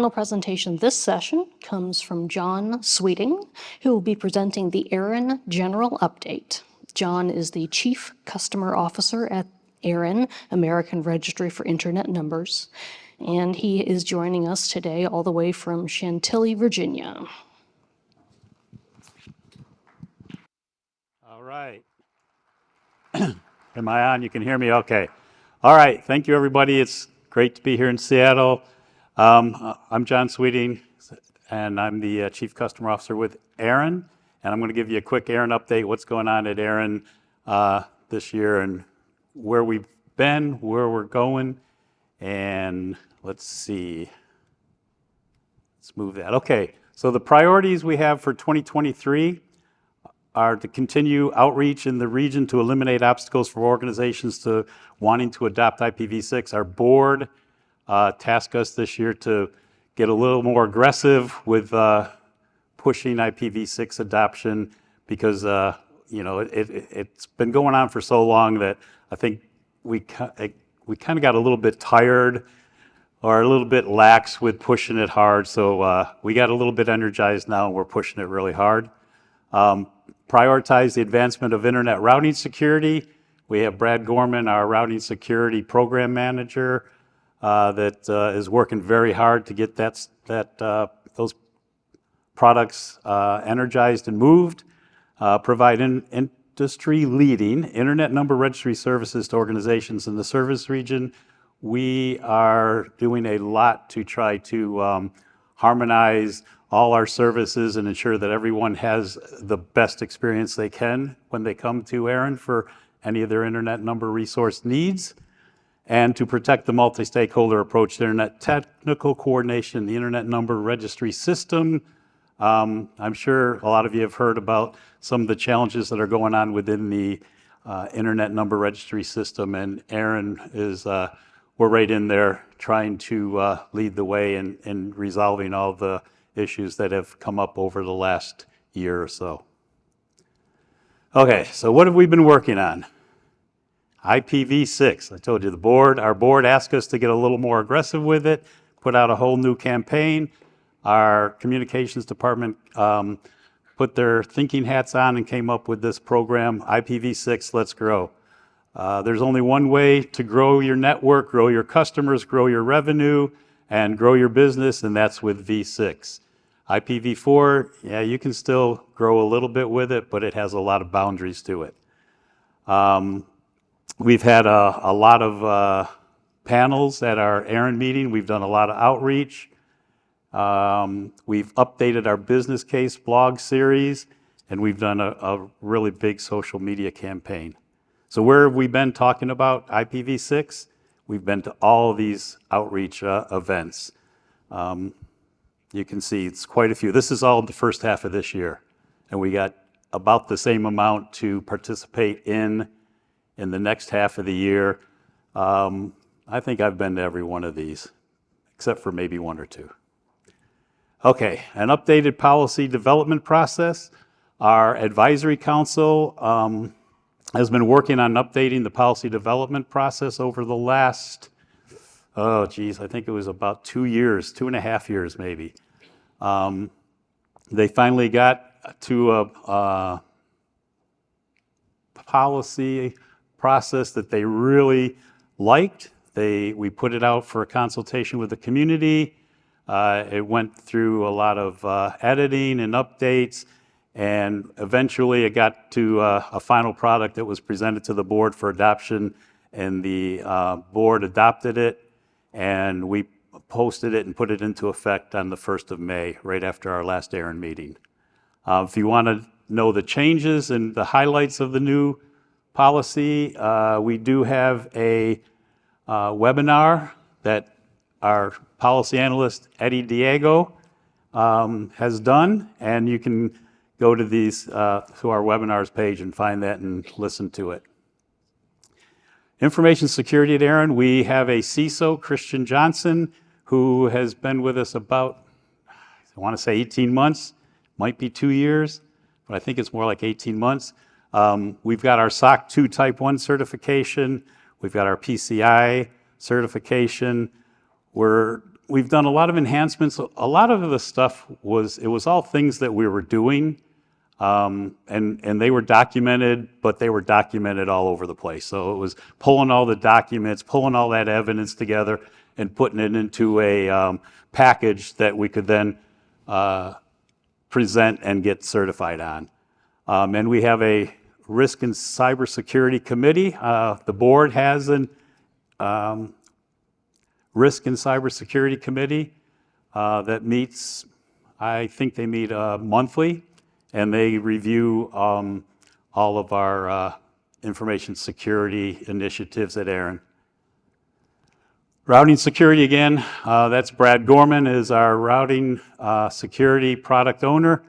final presentation this session comes from John Sweeting, who will be presenting the ARIN General Update. John is the Chief Customer Officer at ARIN, American Registry for Internet Numbers, and he is joining us today all the way from Chantilly, Virginia. All right. Am I on? You can hear me? Okay. All right. Thank you, everybody. It's great to be here in Seattle. I'm John Sweeting, and I'm the Chief Customer Officer with ARIN. And I'm going to give you a quick ARIN update, what's going on at ARIN this year and where we've been, where we're going. And let's see. Let's move that. Okay. So the priorities we have for 2023 are to continue outreach in the region to eliminate obstacles for organizations to wanting to adopt IPv6. Our board tasked us this year to get a little more aggressive with pushing IPv6 adoption because it's been going on for so long that I think we kind of got a little bit tired or a little bit lax with pushing it hard. So we got a little bit energized now and we're pushing it really hard. Prioritize the advancement of internet routing security. We have Brad Gorman, our routing security program manager, that is working very hard to get those products energized and moved. Provide industry-leading internet number registry services to organizations in the service region. We are doing a lot to try to harmonize all our services and ensure that everyone has the best experience they can when they come to ARIN for any of their internet number resource needs, and to protect the multi-stakeholder approach to internet technical coordination, the internet number registry system. I'm sure a lot of you have heard about some of the challenges that are going on within the internet number registry system, and ARIN is, we're right in there trying to lead the way in resolving all the issues that have come up over the last year or so. Okay, so what have we been working on? IPv6. I told you our board asked us to get a little more aggressive with it, put out a whole new campaign. Our communications department put their thinking hats on and came up with this program, IPv6 Let's Grow. There's only one way to grow your network, grow your customers, grow your revenue, and grow your business, and that's with V6. IPv4, yeah, you can still grow a little bit with it, but it has a lot of boundaries to it. We've had a lot of panels at our ARIN meeting. We've done a lot of outreach. We've updated our business case blog series, and we've done a really big social media campaign. So where have we been talking about IPv6? We've been to all of these outreach events. You can see it's quite a few. This is all the first half of this year, and we got about the same amount to participate in the next half of the year. I think I've been to every one of these, except for maybe one or two. Okay, an updated policy development process. Our advisory council has been working on updating the policy development process over the last, I think it was about 2 years, 2.5 years maybe. They finally got to a policy process that they really liked. We put it out for a consultation with the community. It went through a lot of editing and updates, and eventually it got to a final product that was presented to the board for adoption, and the board adopted it, and we posted it and put it into effect on the 1st of May, right after our last ARIN meeting. If you want to know the changes and the highlights of the new policy, we do have a webinar that our policy analyst, Eddie Diego, has done, and you can go to to our webinars page and find that and listen to it. Information security at ARIN, we have a CISO, Christian Johnson, who has been with us about, I want to say 18 months, might be 2 years, but I think it's more like 18 months. We've got our SOC 2 Type 1 certification. We've got our PCI certification. We're we've done a lot of enhancements. A lot of the stuff was all things that we were doing, and they were documented, but they were documented all over the place. So it was pulling all the documents, pulling all that evidence together, and putting it into a package that we could then present and get certified on. And we have a Risk and Cybersecurity Committee. The board has an Risk and Cybersecurity Committee that meets, I think they meet monthly, and they review all of our information security initiatives at ARIN. Routing security again, that's Brad Gorman is our routing security product owner.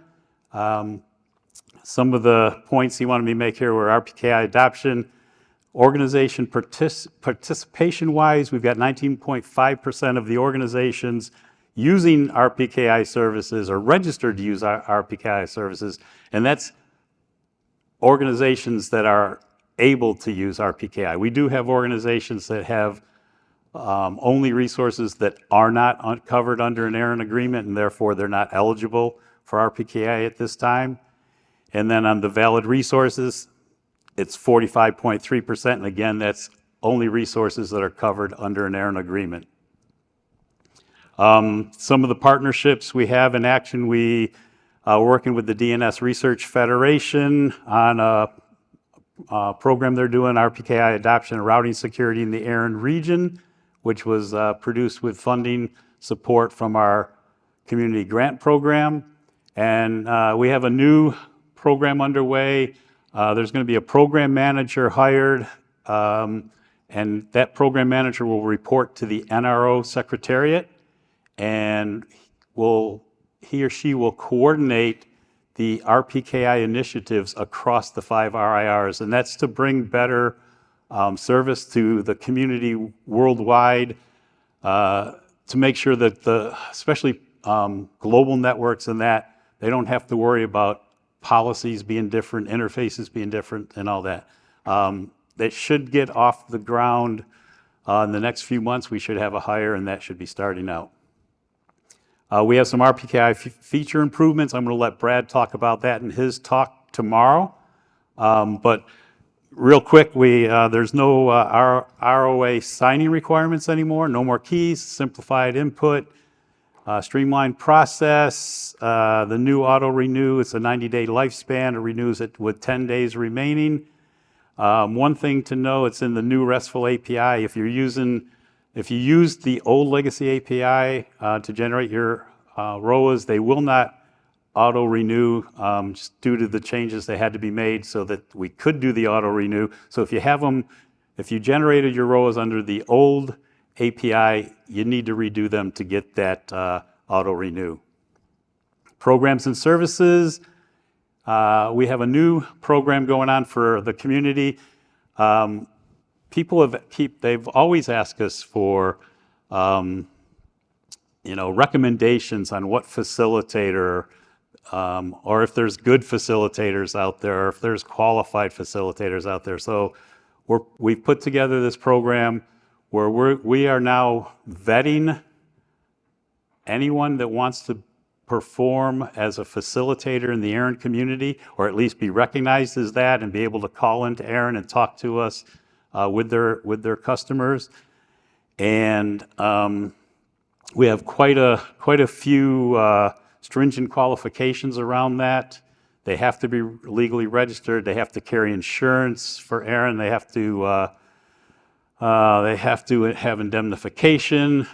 Some of the points he wanted me to make here were RPKI adoption. Organization participation-wise, we've got 19.5% of the organizations using RPKI services or registered to use RPKI services, and that's organizations that are able to use RPKI. We do have organizations that have only resources that are not covered under an ARIN agreement, and therefore they're not eligible for RPKI at this time. And then on the valid resources, it's 45.3%, and again, that's only resources that are covered under an ARIN agreement. Some of the partnerships we have in action, we are working with the DNS Research Federation on a program they're doing, RPKI adoption and routing security in the ARIN region, which was produced with funding support from our community grant program. And we have a new program underway. There's going to be a program manager hired, and that program manager will report to the NRO Secretariat, and he or she will coordinate the RPKI initiatives across the 5 RIRs, and that's to bring better service to the community worldwide, to make sure that especially global networks and that, they don't have to worry about policies being different, interfaces being different, and all that. They should get off the ground in the next few months. We should have a hire, and that should be starting out. We have some RPKI feature improvements. I'm going to let Brad talk about that in his talk tomorrow. But real quick, there's no ROA signing requirements anymore, no more keys, simplified input, streamlined process, the new auto renew, it's a 90-day lifespan, it renews it with 10 days remaining. One thing to know, it's in the new RESTful API. If you use the old legacy API to generate your ROAs, they will not auto renew just due to the changes that had to be made so that we could do the auto renew. So if you generated your ROAs under the old API, you need to redo them to get that auto renew. Programs and services, we have a new program going on for the community. People they've always asked us for recommendations on what facilitator, or if there's good facilitators out there, or if there's qualified facilitators out there. So we've put together this program where we are now vetting anyone that wants to perform as a facilitator in the ARIN community, or at least be recognized as that and be able to call into ARIN and talk to us with their customers. And we have quite a few stringent qualifications around that. They have to be legally registered. They have to carry insurance for ARIN. They have to have indemnification.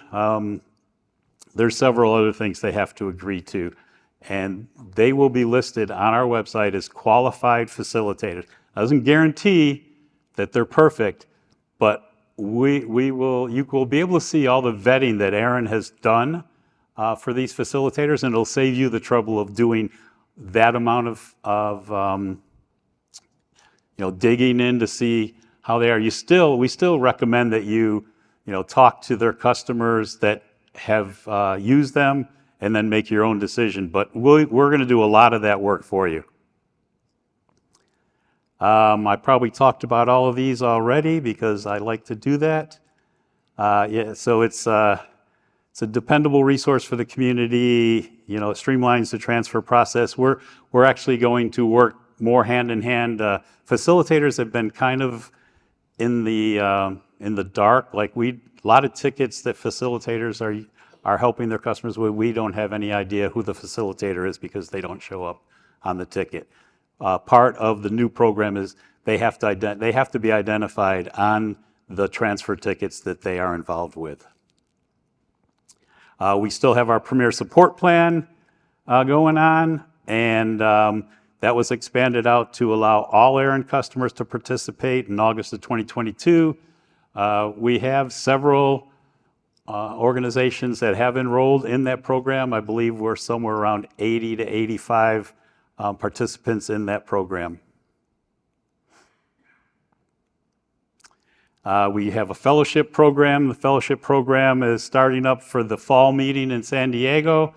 There's several other things they have to agree to, and they will be listed on our website as qualified facilitators. Doesn't guarantee that they're perfect, but you will be able to see all the vetting that ARIN has done for these facilitators, and it'll save you the trouble of doing that amount of digging in to see how they are. We still recommend that you talk to their customers that have used them and then make your own decision. But we're going to do a lot of that work for you. I probably talked about all of these already because I like to do that. So it's It's a dependable resource for the community. You know, it streamlines the transfer process. We're actually going to work more hand in hand. Facilitators have been kind of in the dark. Like a lot of tickets that facilitators are helping their customers with. We don't have any idea who the facilitator is because they don't show up on the ticket. Part of the new program is they have to be identified on the transfer tickets that they are involved with. We still have our Premier Support Plan going on, and that was expanded out to allow all ARIN customers to participate in August of 2022. We have several organizations that have enrolled in that program. I believe we're somewhere around 80 to 85 participants in that program. We have a fellowship program. The fellowship program is starting up for the fall meeting in San Diego.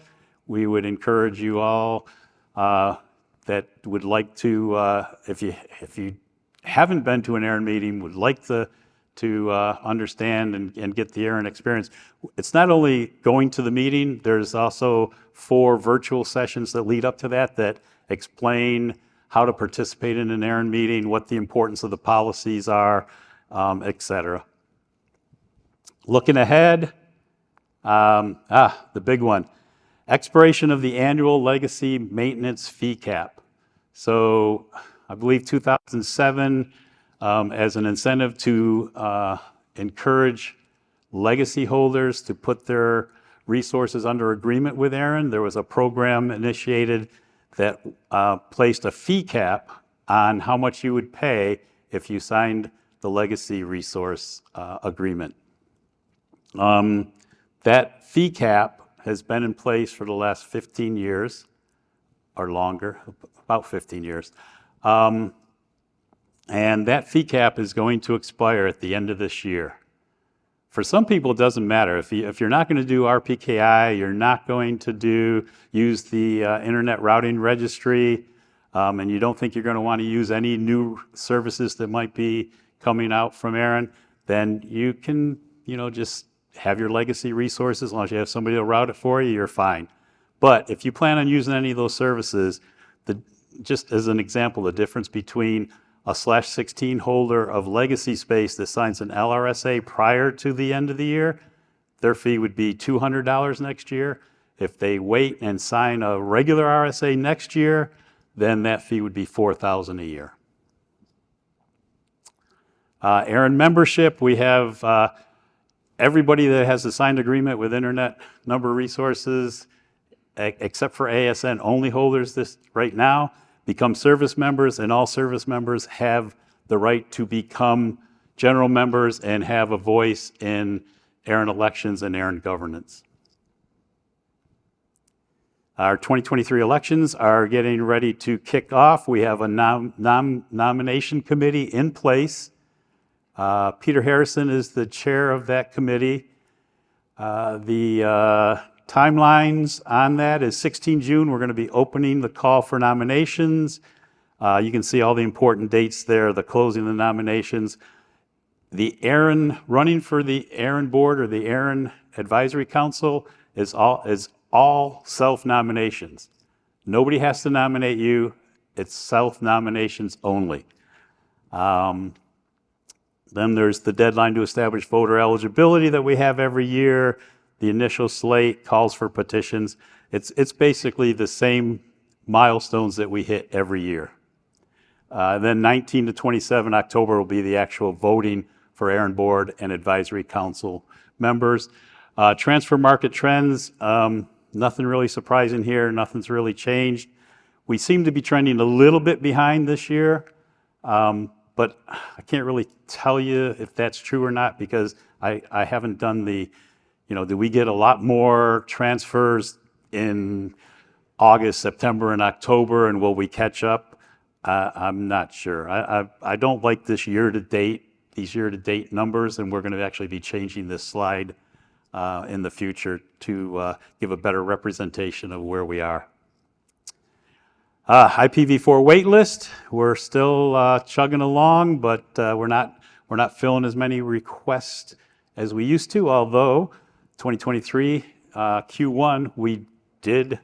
We would encourage you all that would like to, if you haven't been to an ARIN meeting, would like to understand and get the ARIN experience. It's not only going to the meeting, there's also 4 virtual sessions that lead up to that explain how to participate in an ARIN meeting, what the importance of the policies are, etc. Looking ahead, the big one, expiration of the annual legacy maintenance fee cap. So I believe 2007, as an incentive to encourage legacy holders to put their resources under agreement with ARIN, there was a program initiated that placed a fee cap on how much you would pay if you signed the legacy resource agreement. That fee cap has been in place for the last 15 years or longer, about 15 years. And that fee cap is going to expire at the end of this year. For some people, it doesn't matter. If you're not going to do RPKI, you're not going to use the Internet Routing Registry, and you don't think you're going to want to use any new services that might be coming out from ARIN, then you can, just have your legacy resources. As long as you have somebody to route it for you, you're fine. But if you plan on using any of those services, just as an example, the difference between a /16 holder of legacy space that signs an LRSA prior to the end of the year, their fee would be $200 next year. If they wait and sign a regular RSA next year, then that fee would be $4,000 a year. ARIN membership, we have everybody that has a signed agreement with Internet Number Resources, except for ASN only holders right now, become service members, and all service members have the right to become general members and have a voice in ARIN elections and ARIN governance. Our 2023 elections are getting ready to kick off. We have a nomination committee in place. Peter Harrison is the chair of that committee. The timelines on that is 16 June. We're going to be opening the call for nominations. You can see all the important dates there, the closing of the nominations. The ARIN, running for the ARIN board or the ARIN Advisory Council is all self-nominations. Nobody has to nominate you. It's self-nominations only. Then there's the deadline to establish voter eligibility that we have every year. The initial slate calls for petitions. It's basically the same milestones that we hit every year. Then 19 to 27 October will be the actual voting for ARIN board and advisory council members. Transfer market trends, nothing really surprising here. Nothing's really changed. We seem to be trending a little bit behind this year. But I can't really tell you if that's true or not because I haven't done do we get a lot more transfers in August, September, and October, and will we catch up? I'm not sure. I don't like these year-to-date numbers, and we're going to actually be changing this slide in the future to give a better representation of where we are. IPv4 waitlist, we're still chugging along, but we're not filling as many requests as we used to, although 2023 Q1, we did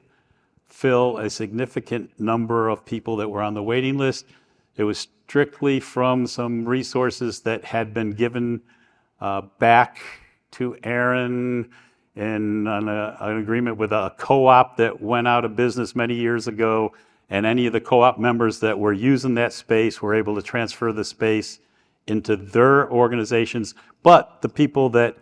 fill a significant number of people that were on the waiting list. It was strictly from some resources that had been given back to ARIN in an agreement with a co-op that went out of business many years ago, and any of the co-op members that were using that space were able to transfer the space into their organizations. But the people that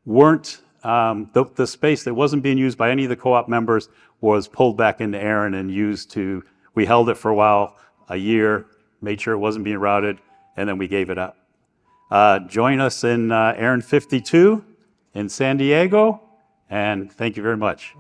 weren't, the space that wasn't being used by any of the co-op members was pulled back into ARIN and used to, we held it for a while, a year, made sure it wasn't being routed, and then we gave it up. Join us in ARIN 52 in San Diego, and thank you very much.